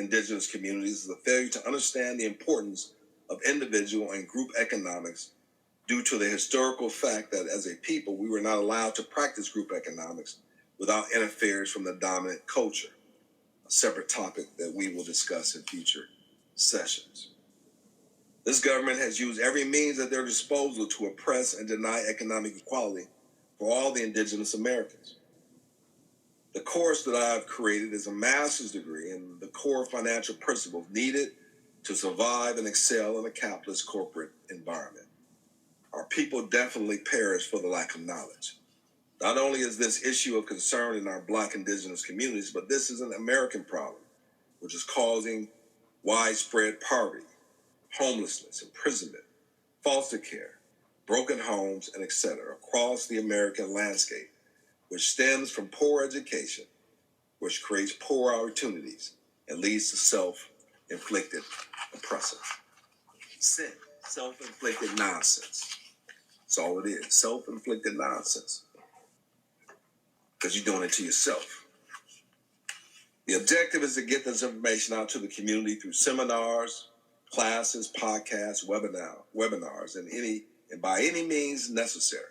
indigenous communities is a failure to understand the importance of individual and group economics due to the historical fact that as a people, we were not allowed to practice group economics without interference from the dominant culture, a separate topic that we will discuss in future sessions. This government has used every means at their disposal to oppress and deny economic equality for all the indigenous Americans. The course that I've created is a master's degree in the core financial principles needed to survive and excel in a capitalist corporate environment. Our people definitely perish for the lack of knowledge. Not only is this issue of concern in our Black indigenous communities, but this is an American problem, which is causing widespread poverty, homelessness, imprisonment, foster care, broken homes, and etc. across the American landscape, which stems from poor education, which creates poor opportunities and leads to self-inflicted oppression. Sin, self-inflicted nonsense. That's all it is, self-inflicted nonsense. Because you're doing it to yourself. The objective is to get this information out to the community through seminars, classes, podcasts, webinars, and by any means necessary.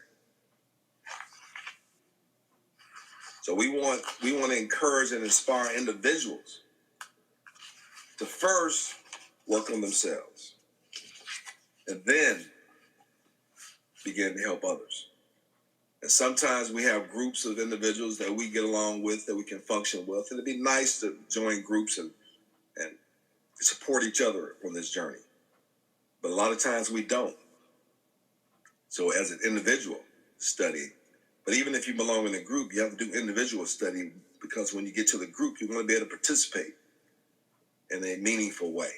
So we want to encourage and inspire individuals to first work on themselves and then begin to help others. And sometimes we have groups of individuals that we get along with, that we can function with, and it'd be nice to join groups and support each other on this journey. But a lot of times we don't. So as an individual, study. But even if you belong in a group, you have to do individual study, because when you get to the group, you want to be able to participate in a meaningful way.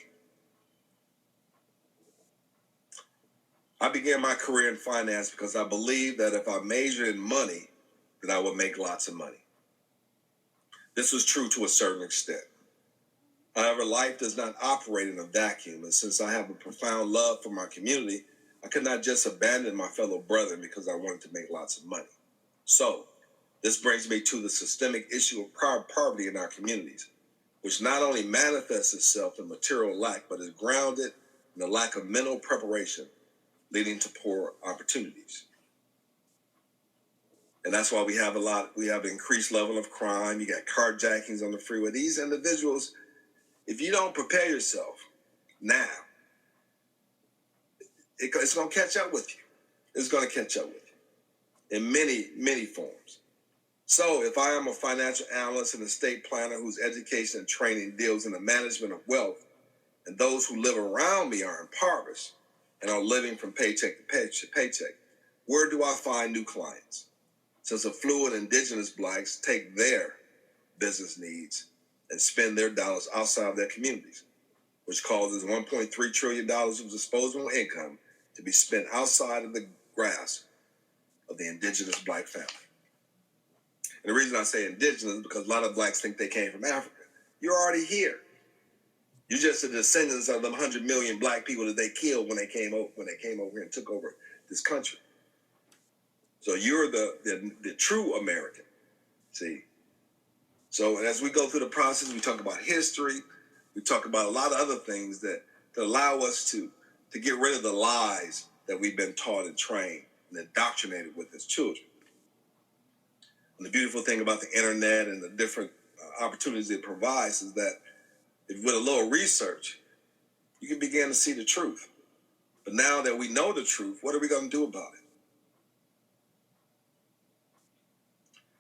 I began my career in finance because I believed that if I majored in money, that I would make lots of money. This was true to a certain extent. However, life does not operate in a vacuum, and since I have a profound love for my community, I could not just abandon my fellow brethren because I wanted to make lots of money. So, this brings me to the systemic issue of poverty in our communities, which not only manifests itself in material lack, but is grounded in the lack of mental preparation, leading to poor opportunities. And that's why we have increased level of crime. You got carjackings on the freeway. These individuals, if you don't prepare yourself now, it's going to catch up with you. It's going to catch up with you in many, many forms. So if I am a financial analyst and estate planner whose education and training deals in the management of wealth, and those who live around me are impoverished and are living from paycheck to paycheck, where do I find new clients? Since affluent indigenous Blacks take their business needs and spend their dollars outside of their communities, which causes $1.3 trillion of disposable income to be spent outside of the grasp of the indigenous Black family. And the reason I say indigenous is because a lot of Blacks think they came from Africa. You're already here. You're just the descendants of them 100 million Black people that they killed when they came over here and took over this country. So you're the true American, see? So as we go through the process, we talk about history, we talk about a lot of other things that allow us to get rid of the lies that we've been taught and trained and indoctrinated with as children. And the beautiful thing about the internet and the different opportunities it provides is that with a little research, you can begin to see the truth. But now that we know the truth, what are we going to do about it?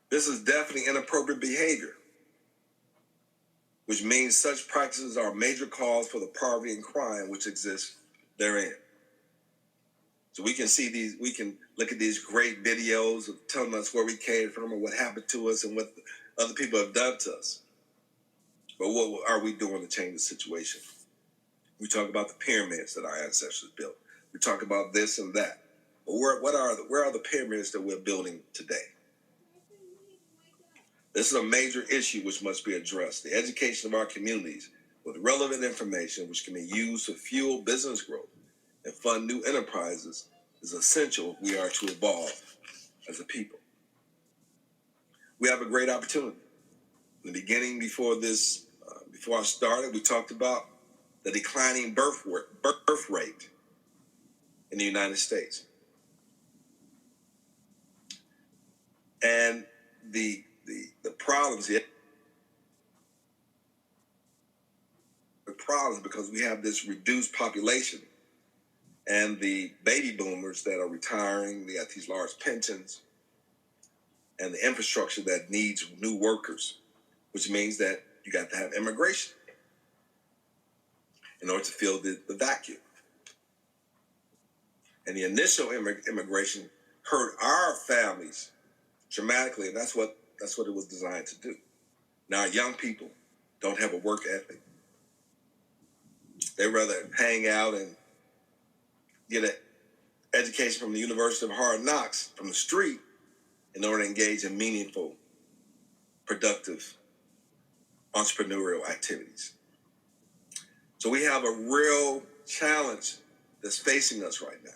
This is definitely inappropriate behavior, which means such practices are a major cause for the poverty and crime which exists therein. So we can look at these great videos of telling us where we came from and what happened to us and what other people have done to us. But what are we doing to change the situation? We talk about the pyramids that our ancestors built. We talk about this and that. But where are the pyramids that we're building today? This is a major issue which must be addressed. The education of our communities with relevant information which can be used to fuel business growth and fund new enterprises is essential if we are to evolve as a people. We have a great opportunity. In the beginning, before before I started, we talked about the declining birth rate in the United States. And the problems here, the problems because we have this reduced population and the baby boomers that are retiring, they got these large pensions and the infrastructure that needs new workers, which means that you got to have immigration in order to fill the vacuum. And the initial immigration hurt our families dramatically, and that's what it was designed to do. Now, young people don't have a work ethic. They rather hang out and get an education from the University of Hard Knocks from the street in order to engage in meaningful, productive, entrepreneurial activities. So we have a real challenge that's facing us right now.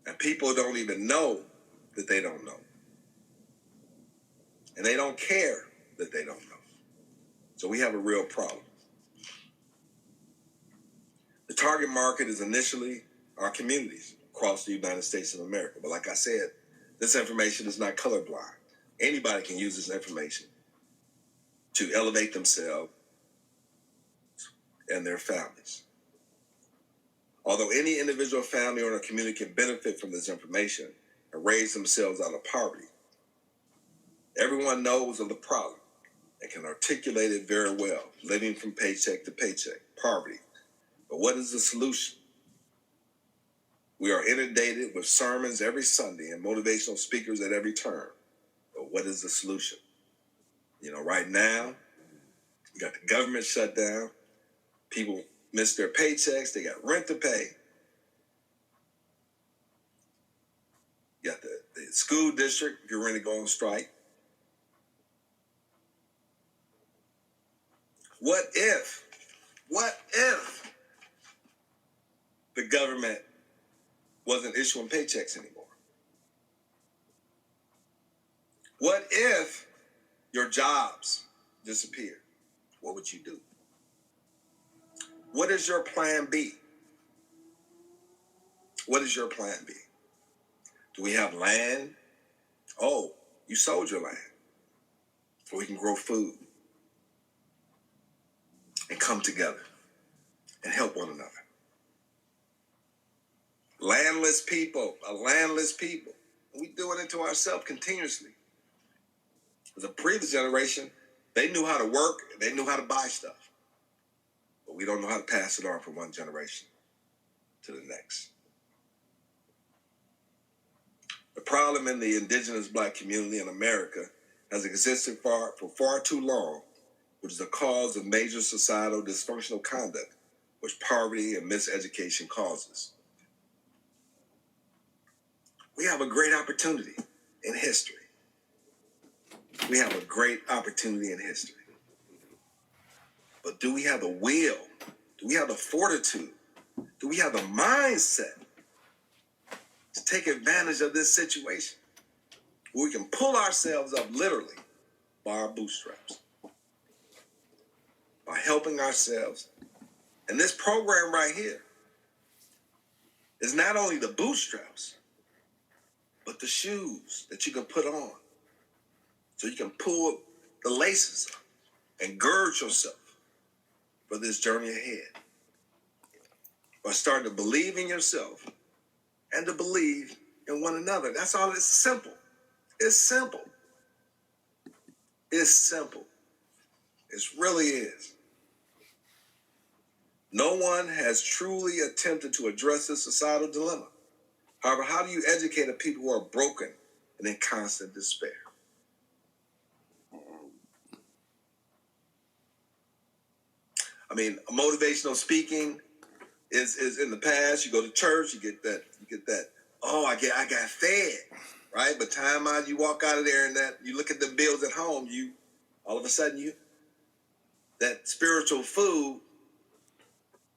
And people don't even know that they don't know. And they don't care that they don't know. So we have a real problem. The target market is initially our communities across the United States of America. But like I said, this information is not colorblind. Anybody can use this information to elevate themselves and their families. Although any individual family or a community can benefit from this information and raise themselves out of poverty, everyone knows of the problem and can articulate it very well, living from paycheck to paycheck, poverty. But what is the solution? We are inundated with sermons every Sunday and motivational speakers at every turn. But what is the solution? You know, right now, you got the government shut down. People miss their paychecks. They got rent to pay. You got the school district, if you're ready to go on strike. What if the government wasn't issuing paychecks anymore? What if your jobs disappeared? What would you do? What is your plan B? What is your plan B? Do we have land? Oh, you sold your land. So we can grow food and come together and help one another. Landless people, a landless people. We doing it to ourselves continuously. The previous generation, they knew how to work, they knew how to buy stuff. But we don't know how to pass it on from one generation to the next. The problem in the indigenous Black community in America has existed for far too long, which is the cause of major societal dysfunctional conduct, which poverty and miseducation causes. We have a great opportunity in history. We have a great opportunity in history. But do we have the will? Do we have the fortitude? Do we have the mindset to take advantage of this situation where we can pull ourselves up literally by our bootstraps, by helping ourselves? And this program right here is not only the bootstraps, but the shoes that you can put on so you can pull the laces up and gird yourself for this journey ahead. By starting to believe in yourself and to believe in one another. That's all. It's simple. It's simple. It's simple. It really is. No one has truly attempted to address this societal dilemma. However, how do you educate a people who are broken and in constant despair? I mean, motivational speaking is in the past. You go to church, you get that. Oh, I got fed, right? But time out, you walk out of there and that you look at the bills at home. All of a sudden that spiritual food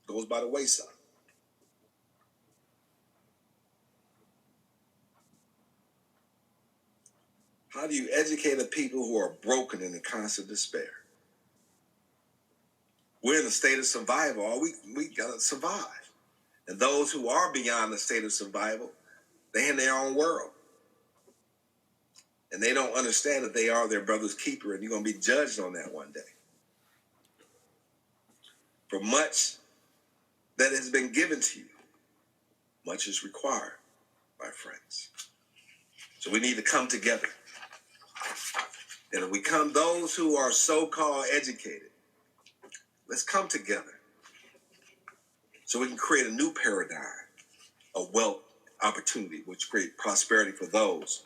goes by the wayside. How do you educate a people who are broken and in constant despair? We're in a state of survival. We gotta survive. And those who are beyond the state of survival, they're in their own world. And they don't understand that they are their brother's keeper, and you're going to be judged on that one day. For much that has been given to you, much is required, my friends. So we need to come together. And if we come, those who are so-called educated, let's come together so we can create a new paradigm of wealth opportunity, which create prosperity for those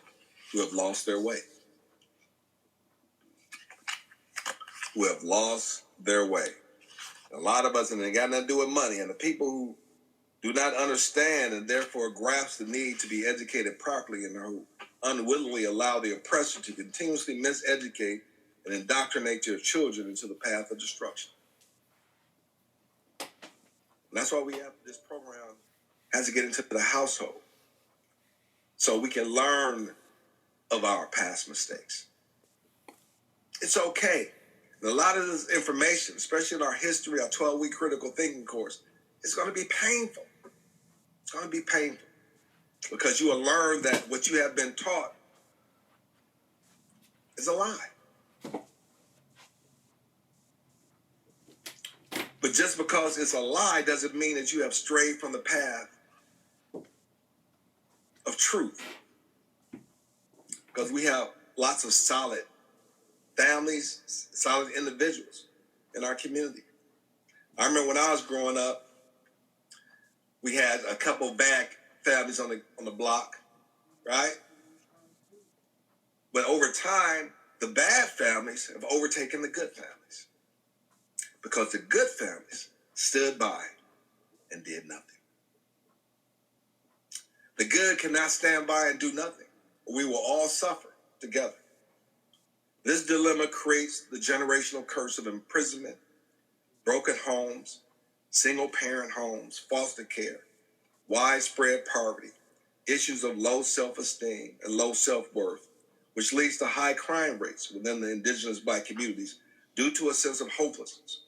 who have lost their way. Who have lost their way. A lot of us, and it got nothing to do with money, and the people who do not understand and therefore grasp the need to be educated properly and who unwittingly allow the oppressor to continuously miseducate and indoctrinate your children into the path of destruction. And that's why we have this program has to get into the household so we can learn of our past mistakes. It's okay. And a lot of this information, especially in our history, our 12-week critical thinking course, it's going to be painful. It's going to be painful because you will learn that what you have been taught is a lie. But just because it's a lie doesn't mean that you have strayed from the path of truth. Because we have lots of solid families, solid individuals in our community. I remember when I was growing up, we had a couple bad families on the block, right? But over time, the bad families have overtaken the good families because the good families stood by and did nothing. The good cannot stand by and do nothing. We will all suffer together. This dilemma creates the generational curse of imprisonment, broken homes, single-parent homes, foster care, widespread poverty, issues of low self-esteem and low self-worth, which leads to high crime rates within the indigenous Black communities due to a sense of hopelessness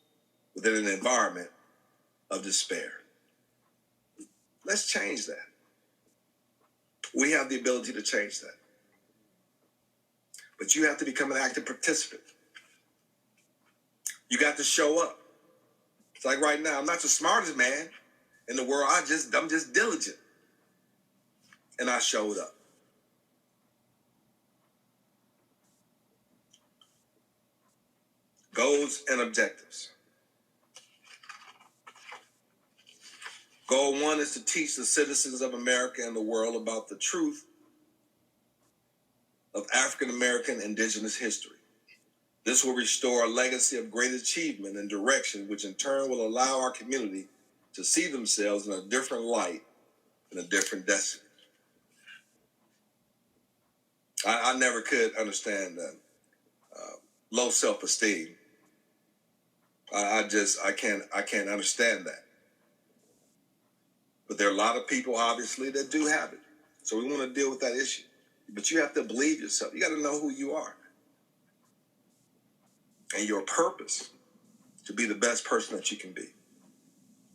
within an environment of despair. Let's change that. We have the ability to change that. But you have to become an active participant. You got to show up. It's like right now, I'm not the smartest man in the world. I'm just diligent. And I showed up. Goals and objectives. Goal 1 is to teach the citizens of America and the world about the truth of African American indigenous history. This will restore a legacy of great achievement and direction, which in turn will allow our community to see themselves in a different light and a different destiny. I never could understand that. Low self-esteem. I can't understand that. But there are a lot of people, obviously, that do have it. So we want to deal with that issue. But you have to believe yourself. You got to know who you are. And your purpose to be the best person that you can be.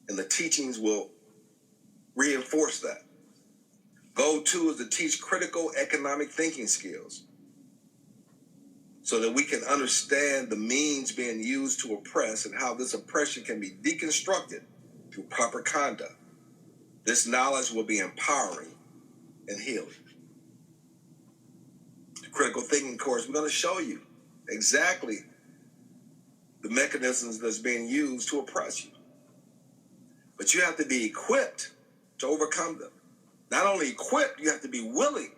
And the teachings will reinforce that. Goal 2 is to teach critical economic thinking skills so that we can understand the means being used to oppress and how this oppression can be deconstructed through proper conduct. This knowledge will be empowering and healing. The critical thinking course, we're going to show you exactly the mechanisms that's being used to oppress you. But you have to be equipped to overcome them. Not only equipped, you have to be willing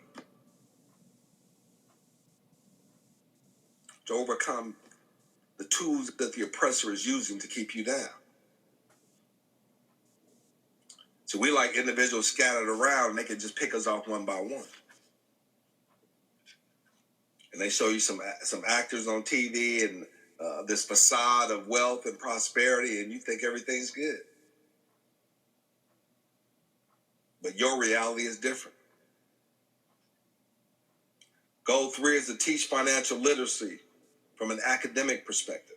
to overcome the tools that the oppressor is using to keep you down. So we like individuals scattered around, and they can just pick us off one by one. And they show you some actors on TV and this facade of wealth and prosperity, and you think everything's good. But your reality is different. Goal 3 is to teach financial literacy from an academic perspective.